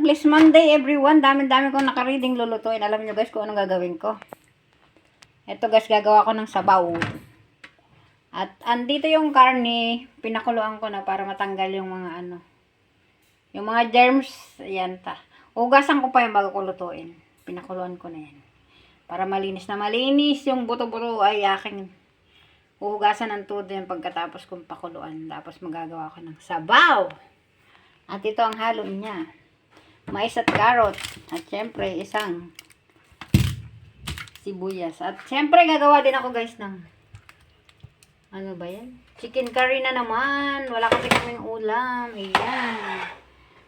Blessed Monday everyone. Dami-dami kong naka-reading lulutuin. Alam niyo guys kung anong gagawin ko. Ito guys, gagawa ko ng sabaw. At andito yung karne. Pinakuluan ko na para matanggal yung mga yung mga germs. Ayan ta. Hugasan ko pa yung bago ko lutuin. Pinakuluan ko na yan. Para malinis na malinis. Yung buto-buto ay aking hugasan ng todo yan pagkatapos kong pakuluan. Tapos magagawa ko ng sabaw. At ito ang halo niya. Mais at carrot. At syempre, isang sibuyas. At syempre, gagawa din ako guys ng ano ba yan? Chicken curry na naman. Wala kasi kaming ulam. Ayan.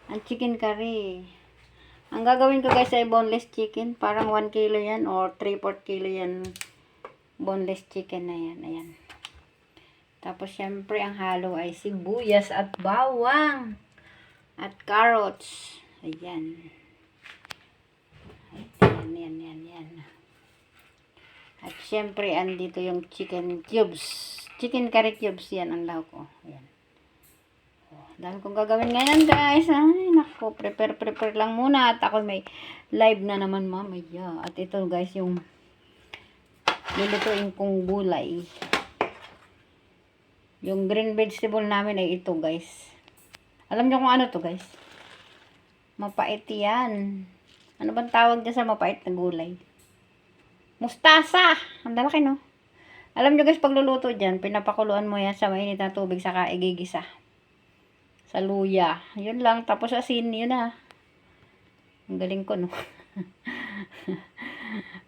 Ang chicken curry. Ang gagawin ko guys ay boneless chicken. Parang 1 kilo yan or 3/4 kilo yan. Boneless chicken na yan. Ayan. Tapos syempre, ang halo ay sibuyas at bawang. At carrots. Ayan. Yan. At syempre, andito yung chicken cubes. Chicken curry cubes. Yan ang lahok ko. Ayan. Dami kong gagawin ngayon guys. Ay, naku. Prepare lang muna. At ako may live na naman mamaya. At ito guys, yung lulutuin kong gulay. Yung green vegetable namin ay ito guys. Alam niyo kung ano to guys? Mapait yan. Ano bang tawag dyan sa mapait na gulay? Mustasa! Ang lalaki no? Alam niyo guys, pagluluto dyan, pinapakuluan mo yan sa mainit na tubig saka igigisa. Sa luya. Yun lang. Tapos asin, yun na. Ang galing ko no?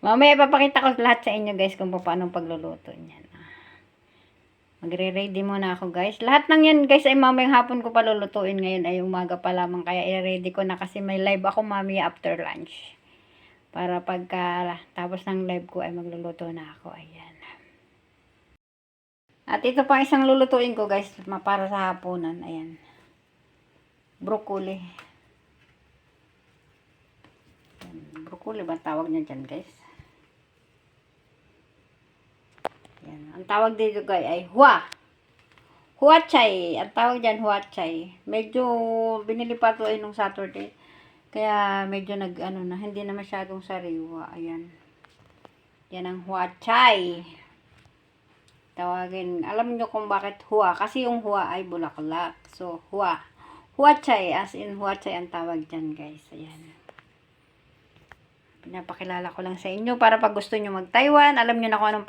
Mamaya ipapakita ko lahat sa inyo guys kung paano pagluluto niyan. Magre-ready muna ako guys. Lahat ng yan guys ay mamayang hapon ko pa lulutuin. Ngayon ay umaga pa lamang. Kaya i-ready ko na kasi may live ako mamaya after lunch. Para pagka tapos ng live ko ay magluluto na ako. Ayan. At ito pa isang lulutuin ko guys. Para sa hapunan. Ayan. Broccoli. Ayan. Broccoli ba tawag niya dyan guys? Yan. Ang tawag dito guys ay huachay. Ang tawag dyan huachay. Medyo binili pa ito ay nung Saturday. Kaya medyo na, hindi na masyadong sariwa. Ayan. Yan ang huachay. Tawagin. Alam nyo kung bakit hua. Kasi yung hua ay bulaklak. So, huachay. As in huachay ang tawag dyan guys. Ayan. Pinapakilala ko lang sa inyo para pag gusto nyo mag-Taiwan, alam nyo na kung anong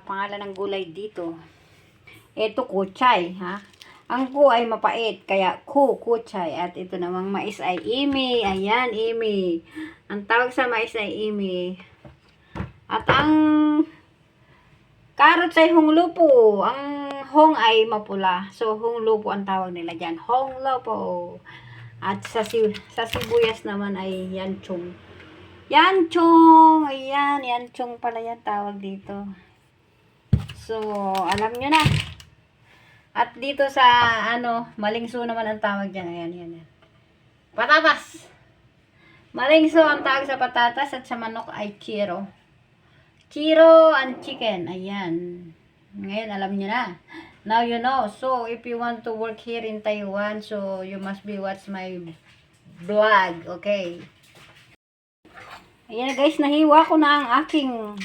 pangalan ng gulay dito. Ito kuchay, ha? Ang ku ay mapait, kaya kuchay. At ito namang mais ay imi. Ayan, imi. Ang tawag sa mais ay imi. At ang carrots ay honglupo. Ang hong ay mapula. So, honglupo ang tawag nila dyan. Honglupo. At sa sibuyas naman ay yanchong. Yanchong! Ayan, yanchong pala yan tawag dito. So, alam nyo na. At dito sa, malingso naman ang tawag dyan. Ayan, yan. Patatas! Malingso ang tawag sa patatas at sa manok ay chiro. Chiro and chicken. Ayan. Ngayon, alam nyo na. Now you know. So, if you want to work here in Taiwan, so you must be watch my vlog. Okay. Ayan guys, nahiwa ko na ang aking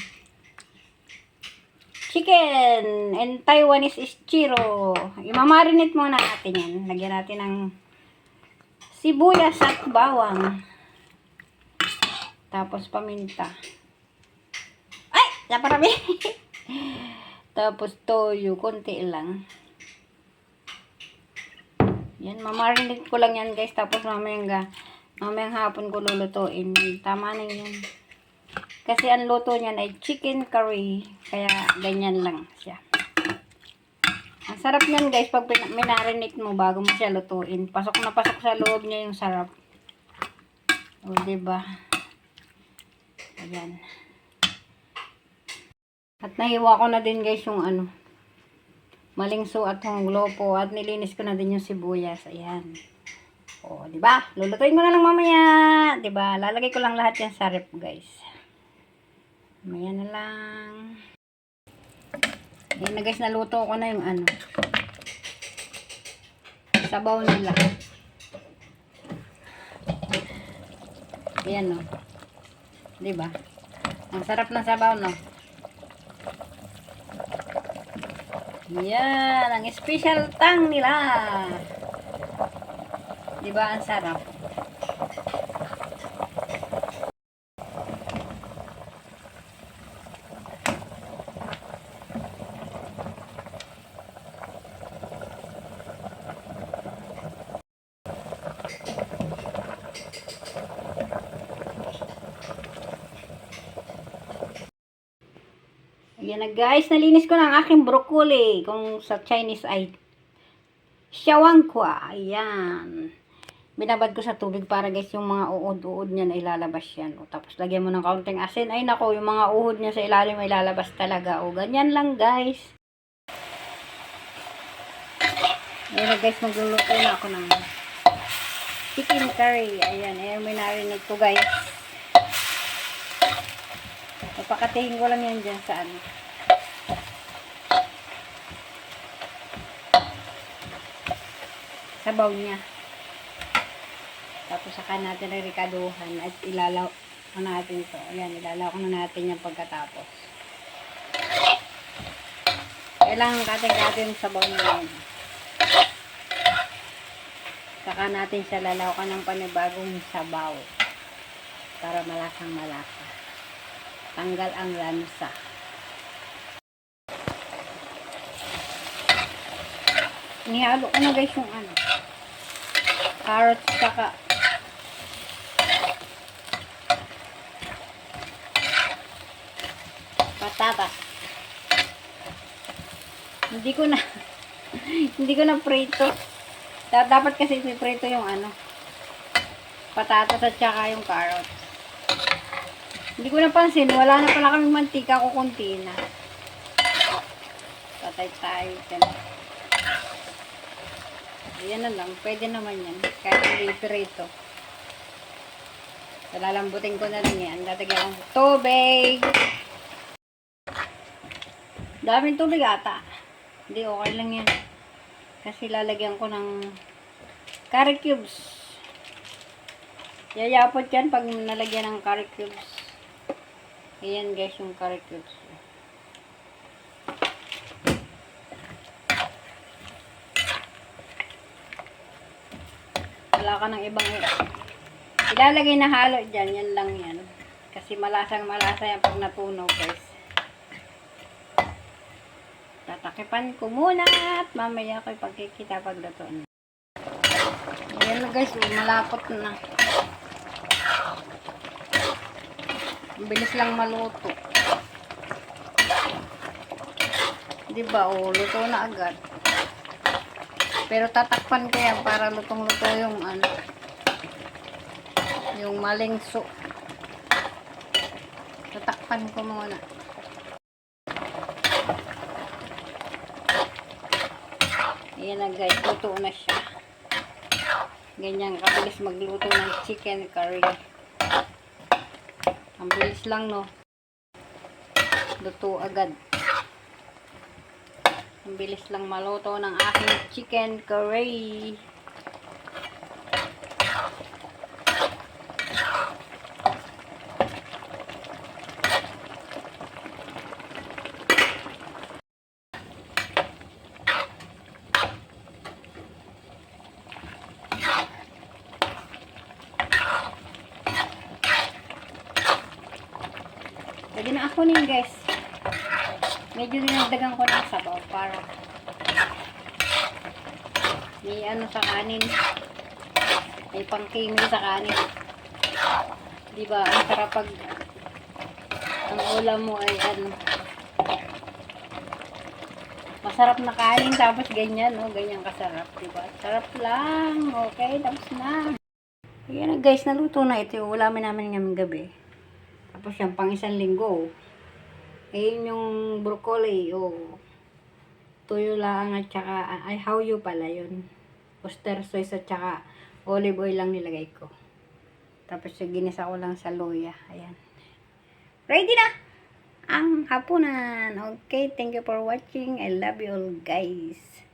chicken. And Taiwanese is chiro. Imamarinate muna natin yan. Lagyan natin ng sibuyas at bawang. Tapos paminta. Ay! Naparami! Tapos toyo, konti lang. Yan, mamarinate ko lang yan guys. Tapos mamayang hapon ko lulutuin. Tama na yan. Kasi ang luto niyan ay chicken curry. Kaya ganyan lang siya. Ang sarap niyan guys pag minarinate mo bago mo siya lutuin. Pasok na pasok sa loob niya yung sarap. O diba? Ayan. At nahiwa ko na din guys yung malingso at honglupo at nilinis ko na din yung sibuyas. Ayan. O, di ba? Lulutuin ko na lang mamaya. Di ba? Lalagay ko lang lahat yan sa ref guys. Mamaya na lang. Ayan na guys, naluto ko na yung sabaw nila. Ayan, no. Diba? Ang sarap ng sabaw, no? Yan, ang special tang nila. Diba, ang sarap. Ayan na guys, nalinis ko na ang aking broccoli. Kung sa Chinese ay shawangkwa. Ayan. Binabad ko sa tubig para guys yung mga uod-uod niya na ilalabas yan. O, tapos lagyan mo ng kaunting asin. Ay nako, yung mga uhod niya sa ilalim ay ilalabas talaga. O, ganyan lang guys. Ayan na guys, magluluto na ako ng chicken curry. Ayan, ayan may narinig ko guys. Papakatihin ko lang yan dyan sa ano. Sabaw niya. Tapos saka natin rekaduhan at ilalaw ko natin ito. Ayan, ilalaw ko na natin yung pagkatapos. Kailangan kating-kating yung sabaw niya yan. Saka natin siya lalawakan ng panibagong sabaw. Para malasang malasa. Tanggal ang lansa. Nihalo ko na guys yung ano. Carrots saka patatas. Hindi ko na hindi ko na prito. Dapat kasi prito yung ano. Patatas at saka yung carrots. Hindi ko napansin, wala na pala kaming mantika, kukunti na. Patay tayo dyan. Ayan na lang, pwede naman yan. Kahit hindi prito. Lalambutin ko na lang yan. Lalagyan ko ng tubig. Daming tubig ata. Hindi, okay lang yan. Kasi lalagyan ko ng curry cubes. Yayapot yan pag nalagyan ng curry cubes. Ayan guys yung curry cubes. Wala ka ng ibang ilalagay na halo dyan. Yan lang yan. Kasi malasang malasa yan pag natunaw guys. Tatakipan ko muna at mamaya ko ipagkikita pag lutuan. Ayan na guys. Malapot na. Bilis lang maluto. Diba? O, luto na agad. Pero tatakpan ko yan para lutong-luto yung ano. Yung malingso. Tatakpan ko muna. Ayan na guys. Luto na siya. Ganyan kabilis magluto ng chicken curry. Ang bilis lang, no? Luto agad. Ang bilis lang maluto ng aking chicken curry. Pwede na ako nin guys. Medyo dinagdagan ko ng sabaw para may ano sa kanin. May pang-kimi sa kanin. Diba? Ang sarap pag ang ulam mo ay ano. Masarap na kanin tapos ganyan, no? Ganyan kasarap, diba? Sarap lang. Okay, tapos na. Ayan na guys, naluto na ito. Yung ulamin namin ngayong gabi. Tapos yan, pang isang linggo. Ayun yung broccoli. Tuyo lang at saka, ay hawyo pala yun. Oyster sauce at saka olive oil lang nilagay ko. Tapos ginisa ko lang sa luya. Ayan. Ready na! Ang hapunan. Okay, thank you for watching. I love you all guys.